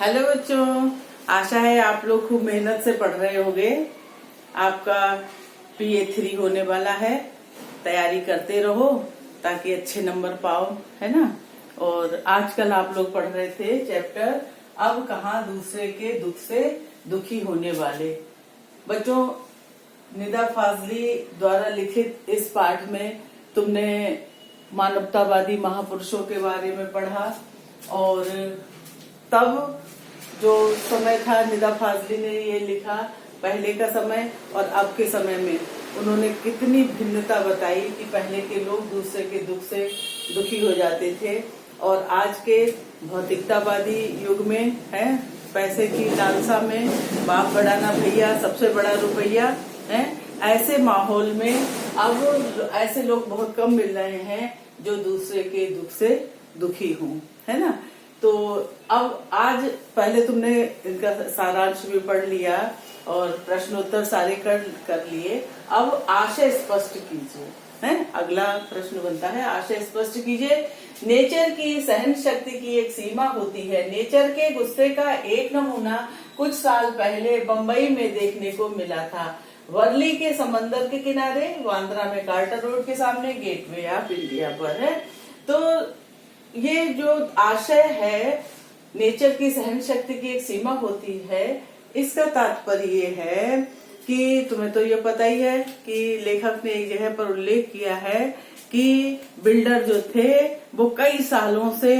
Hello बच्चों, आशा है आप लोग खूब मेहनत से पढ़ रहे होंगे। आपका PA3 होने वाला है, तैयारी करते रहो ताकि अच्छे नंबर पाओ, है ना। और आजकल आप लोग पढ़ रहे थे चैप्टर अब कहाँ दूसरे के दुख से दुखी होने वाले। बच्चों, निदा फाजली द्वारा लिखित इस पाठ में तुमने मानवतावादी महापुरुषों के बारे में पढ़ा और तब जो समय था निदा फाजली ने ये लिखा, पहले का समय और अब के समय में उन्होंने कितनी भिन्नता बताई कि पहले के लोग दूसरे के दुख से दुखी हो जाते थे और आज के भौतिकतावादी युग में है, पैसे की लालसा में बाप बड़ा ना भैया, सबसे बड़ा रुपया है। ऐसे माहौल में अब ऐसे लोग बहुत कम मिल रहे हैं जो दूसरे के दुख से दुखी हों, है ना। तो अब आज पहले तुमने इनका सारांश भी पढ़ लिया और प्रश्नोत्तर सारे कर लिए। अब आशय स्पष्ट कीजिए, है। अगला प्रश्न बनता है, आशय स्पष्ट कीजिए। नेचर की सहन शक्ति की एक सीमा होती है। नेचर के गुस्से का एक नमूना कुछ साल पहले बम्बई में देखने को मिला था। वर्ली के समंदर के किनारे, बांद्रा में कार्टर रोड के सामने, गेटवे ऑफ इंडिया पर है। तो ये जो आशय है, नेचर की सहन शक्ति की एक सीमा होती है, इसका तात्पर्य ये है कि तुम्हें तो ये पता ही है कि लेखक ने एक जगह पर उल्लेख किया है कि बिल्डर जो थे वो कई सालों से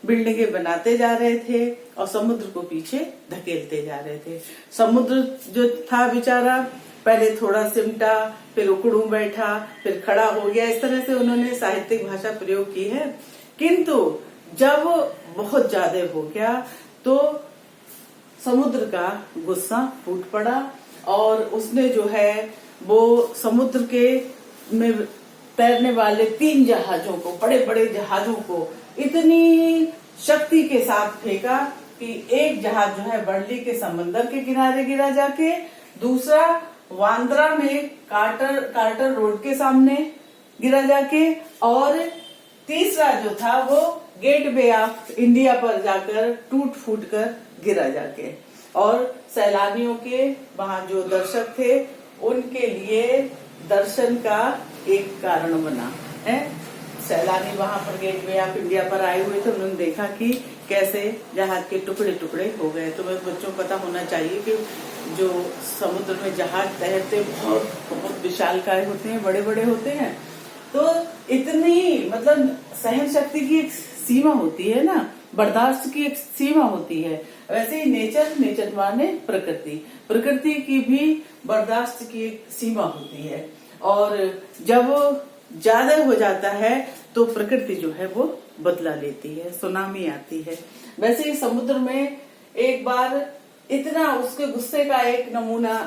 बिल्डिंगें बनाते जा रहे थे और समुद्र को पीछे धकेलते जा रहे थे। समुद्र जो था बेचारा पहले थोड़ा सिमटा, फिर उकड़ू बैठा, फिर खड़ा हो गया। इस तरह से उन्होंने साहित्यिक भाषा प्रयोग की है। किंतु जब बहुत ज्यादा हो गया तो समुद्र का गुस्सा फूट पड़ा और उसने जो है वो समुद्र के में तैरने वाले 3 जहाजों को, बड़े बड़े जहाजों को इतनी शक्ति के साथ फेंका कि एक जहाज जो है वर्ली के समंदर के किनारे गिरा जाके, दूसरा बांद्रा में कार्टर रोड के सामने गिरा जाके और तीसरा जो था वो गेटवे ऑफ इंडिया पर जाकर टूट फूट कर गिरा जाके। और सैलानियों के, वहां जो दर्शक थे, उनके लिए दर्शन का एक कारण बना है। सैलानी वहां पर गेटवे ऑफ इंडिया पर आए हुए थे, उन्होंने देखा कि कैसे जहाज के टुकड़े टुकड़े हो गए। तो बच्चों को पता होना चाहिए कि जो समुद्र में जहाज तैरते बहुत बहुत विशालकाय होते हैं, बड़े बड़े होते हैं। तो इतनी मतलब सहन शक्ति की एक सीमा होती है ना, बर्दाश्त की एक सीमा होती है। वैसे ही नेचर माने प्रकृति की भी बर्दाश्त की एक सीमा होती है। और जब ज्यादा हो जाता है तो प्रकृति जो है वो बदला लेती है, सुनामी आती है। वैसे ही समुद्र में एक बार इतना उसके गुस्से का एक नमूना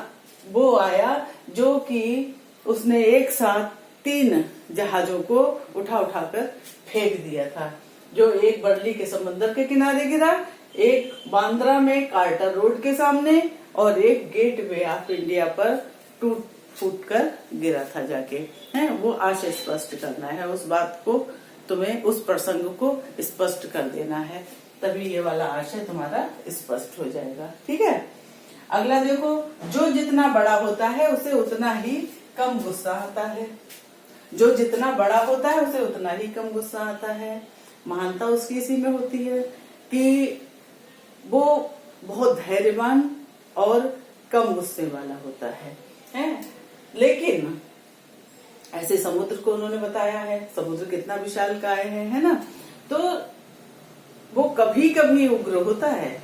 वो आया जो कि उसने एक साथ 3 जहाजों को उठाकर फेंक दिया था। जो एक वर्ली के समंदर के किनारे गिरा, एक बांद्रा में कार्टर रोड के सामने और एक गेटवे ऑफ इंडिया पर टूट फूट कर गिरा था जाके, है। वो आशय स्पष्ट करना है, उस बात को तुम्हें, उस प्रसंग को स्पष्ट कर देना है, तभी ये वाला आशय तुम्हारा स्पष्ट हो जाएगा। ठीक है। अगला देखो, जो जितना बड़ा होता है उसे उतना ही कम गुस्सा आता है। जो जितना बड़ा होता है उसे उतना ही कम गुस्सा आता है। महानता उसकी इसी में होती है कि वो बहुत धैर्यवान और कम गुस्से वाला होता है। लेकिन ऐसे समुद्र को उन्होंने बताया है, समुद्र कितना विशालकाय है ना। तो वो कभी कभी उग्र होता है,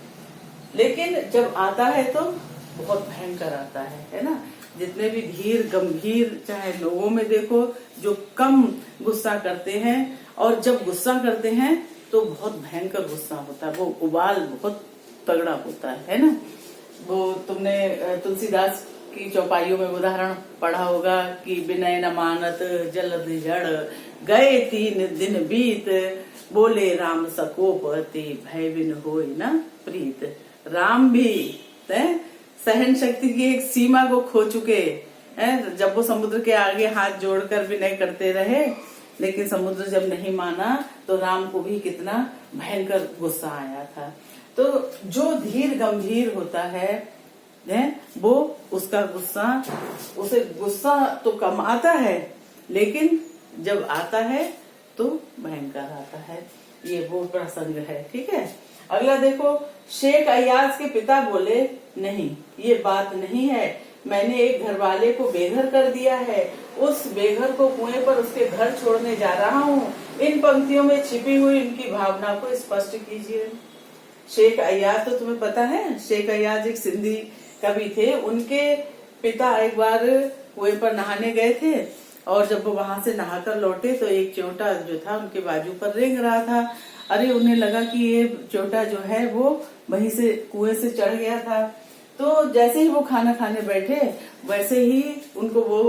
लेकिन जब आता है तो बहुत भयंकर आता है ना। जितने भी धीर गंभीर चाहे लोगों में देखो जो कम गुस्सा करते हैं, और जब गुस्सा करते हैं तो बहुत भयंकर गुस्सा होता है, वो उबाल बहुत तगड़ा होता है ना। वो तुमने तुलसीदास की चौपाइयों में उदाहरण पढ़ा होगा कि विनय न मानत जलद जड़, गए 3 दिन बीत, बोले राम सकोपति, भय बिन होय न प्रीत। राम भी सहन शक्ति की एक सीमा को खो चुके हैं। जब वो समुद्र के आगे हाथ जोड़कर विनय करते रहे, लेकिन समुद्र जब नहीं माना तो राम को भी कितना भयंकर गुस्सा आया था। तो जो धीर गंभीर होता है वो उसका गुस्सा, उसे गुस्सा तो कम आता है, लेकिन जब आता है तो भयंकर आता है। ये वो प्रसंग है। ठीक है, अगला देखो, शेख अय्याज के पिता बोले, नहीं ये बात नहीं है, मैंने एक घरवाले को बेघर कर दिया है, उस बेघर को कुएं पर उसके घर छोड़ने जा रहा हूँ। इन पंक्तियों में छिपी हुई इनकी भावना को स्पष्ट कीजिए। शेख अय्याज तो तुम्हें पता है, शेख अय्याज एक सिंधी कवि थे। उनके पिता एक बार कुएं पर नहाने गए थे और जब वो वहां से नहाकर लौटे तो एक चोंटा जो था उनके बाजू पर रेंग रहा था। अरे उन्हें लगा कि ये चोंटा जो है वो वहीं से कुएं से चढ़ गया था। तो जैसे ही वो खाना खाने बैठे वैसे ही उनको वो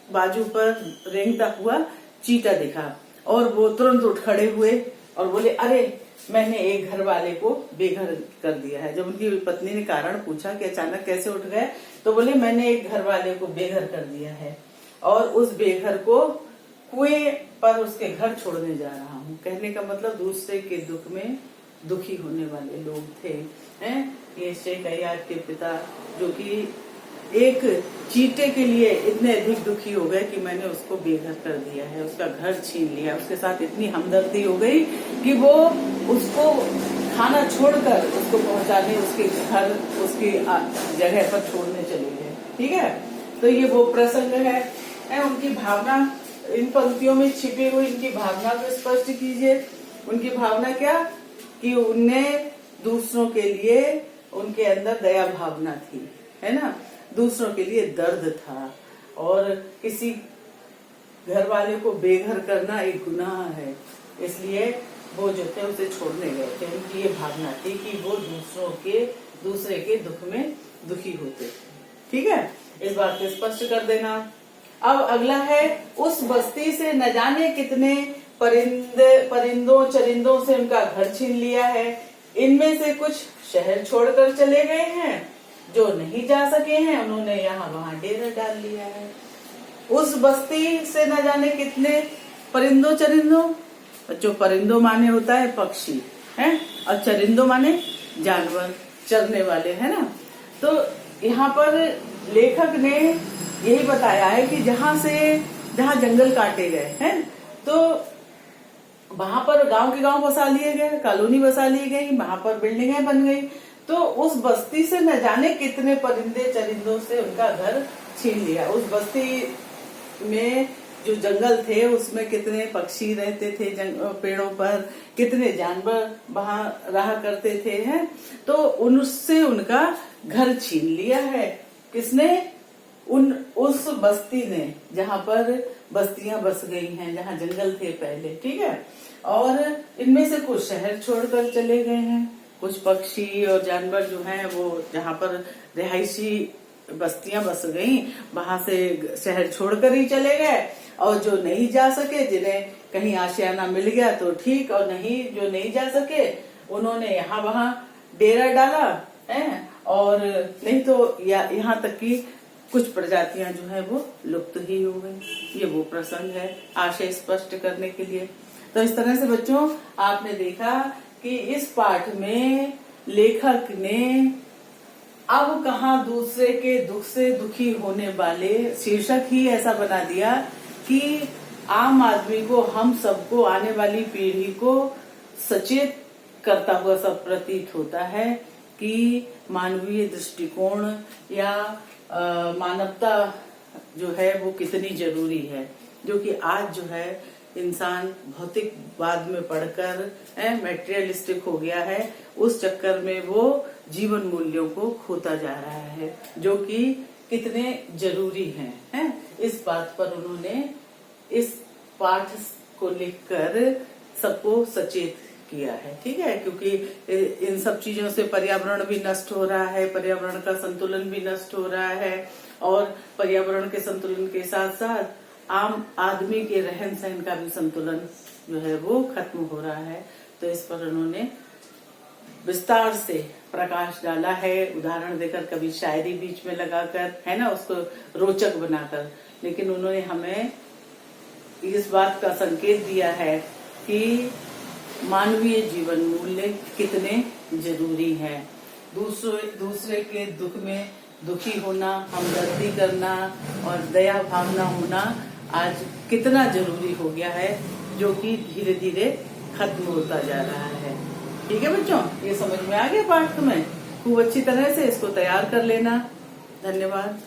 बाजू पर रेंगता हुआ चींटा दिखा और वो तुरंत उठ खड़े हुए और बोले, अरे मैंने एक घर वाले को बेघर कर दिया है। जब उनकी पत्नी ने कारण पूछा कि अचानक कैसे उठ गए, तो बोले मैंने एक घर वाले को बेघर कर दिया है और उस बेघर को कुएं पर उसके घर छोड़ने जा रहा हूँ। कहने का मतलब दूसरे के दुख में दुखी होने वाले लोग थे। हैं ये शेख अय्याज के पिता, जो कि एक चींटे के लिए इतने अधिक दुखी हो गए कि मैंने उसको बेघर कर दिया है, उसका घर छीन लिया। उसके साथ इतनी हमदर्दी हो गई कि वो उसको खाना छोड़कर उसको पहुंचाने उसके घर, उसकी जगह पर छोड़ने चले गए। ठीक है, तो ये वो प्रसंग है। उनकी भावना, इन पंक्तियों में छिपी हुई इनकी भावना को स्पष्ट कीजिए। उनकी भावना क्या, कि उन्हें दूसरों के लिए, उनके अंदर दया भावना थी, है ना, दूसरों के लिए दर्द था। और किसी घर वाले को बेघर करना एक गुनाह है, इसलिए वो जो थे उसे छोड़ने गए थे। उनकी ये भावना थी कि वो दूसरे के दुख में दुखी होते थे। ठीक है, इस बात को स्पष्ट कर देना। अब अगला है, उस बस्ती से न जाने कितने परिंदों चरिंदों से उनका घर छीन लिया है। इनमें से कुछ शहर छोड़कर चले गए हैं, जो नहीं जा सके हैं उन्होंने यहाँ वहाँ डेरा डाल लिया है। उस बस्ती से न जाने कितने परिंदों चरिंदों, जो परिंदों माने होता है पक्षी है, और चरिंदों माने जानवर, चरने वाले, है ना। तो यहाँ पर लेखक ने यही बताया है कि जहाँ जंगल काटे गए हैं तो वहां पर गांव के गांव बसा लिए गए, कॉलोनी बसा ली गई, वहां पर बिल्डिंगें बन गई। तो उस बस्ती से न जाने कितने परिंदे चरिंदों से उनका घर छीन लिया। उस बस्ती में जो जंगल थे उसमें कितने पक्षी रहते थे पेड़ों पर, कितने जानवर वहां रहा करते थे, हैं। तो उनसे उनका घर छीन लिया है। किसने? उस बस्ती ने, जहाँ पर बस्तियां बस गई हैं, जहाँ जंगल थे पहले। ठीक है, और इनमें से कुछ शहर छोड़कर चले गए हैं, कुछ पक्षी और जानवर जो हैं वो जहाँ पर रिहायशी बस्तियां बस गई वहां से शहर छोड़कर ही चले गए। और जो नहीं जा सके, जिन्हें कहीं आशियाना मिल गया तो ठीक, और नहीं जो नहीं जा सके उन्होंने यहाँ वहाँ डेरा डाला है। और नहीं तो यहाँ तक कि कुछ प्रजातियां जो है वो लुप्त ही हो गई। ये वो प्रसंग है आशय स्पष्ट करने के लिए। तो इस तरह से बच्चों आपने देखा कि इस पाठ में लेखक ने अब कहाँ दूसरे के दुख से दुखी होने वाले, शीर्षक ही ऐसा बना दिया कि आम आदमी को, हम सबको, आने वाली पीढ़ी को सचेत करता हुआ सब प्रतीत होता है कि मानवीय दृष्टिकोण या मानवता जो है वो कितनी जरूरी है। जो कि आज जो है इंसान भौतिकवाद में पढ़कर मैटेरियलिस्टिक हो गया है, उस चक्कर में वो जीवन मूल्यों को खोता जा रहा है, जो कि कितने जरूरी हैं। इस बात पर उन्होंने इस पाठ को लिखकर सबको सचेत किया है। ठीक है, क्योंकि इन सब चीजों से पर्यावरण भी नष्ट हो रहा है, पर्यावरण का संतुलन भी नष्ट हो रहा है, और पर्यावरण के संतुलन के साथ साथ आम आदमी के रहन सहन का भी संतुलन जो है वो खत्म हो रहा है। तो इस पर उन्होंने विस्तार से प्रकाश डाला है, उदाहरण देकर, कभी शायरी बीच में लगाकर, है ना, उसको रोचक बनाकर। लेकिन उन्होंने हमें इस बात का संकेत दिया है कि मानवीय जीवन मूल्य कितने जरूरी हैं। दूसरे के दुख में दुखी होना, हमदर्दी करना और दया भावना होना आज कितना जरूरी हो गया है, जो कि धीरे धीरे खत्म होता जा रहा है। ठीक है बच्चों, ये समझ में आ गया पाठ तुम्हें? खूब अच्छी तरह से इसको तैयार कर लेना। धन्यवाद।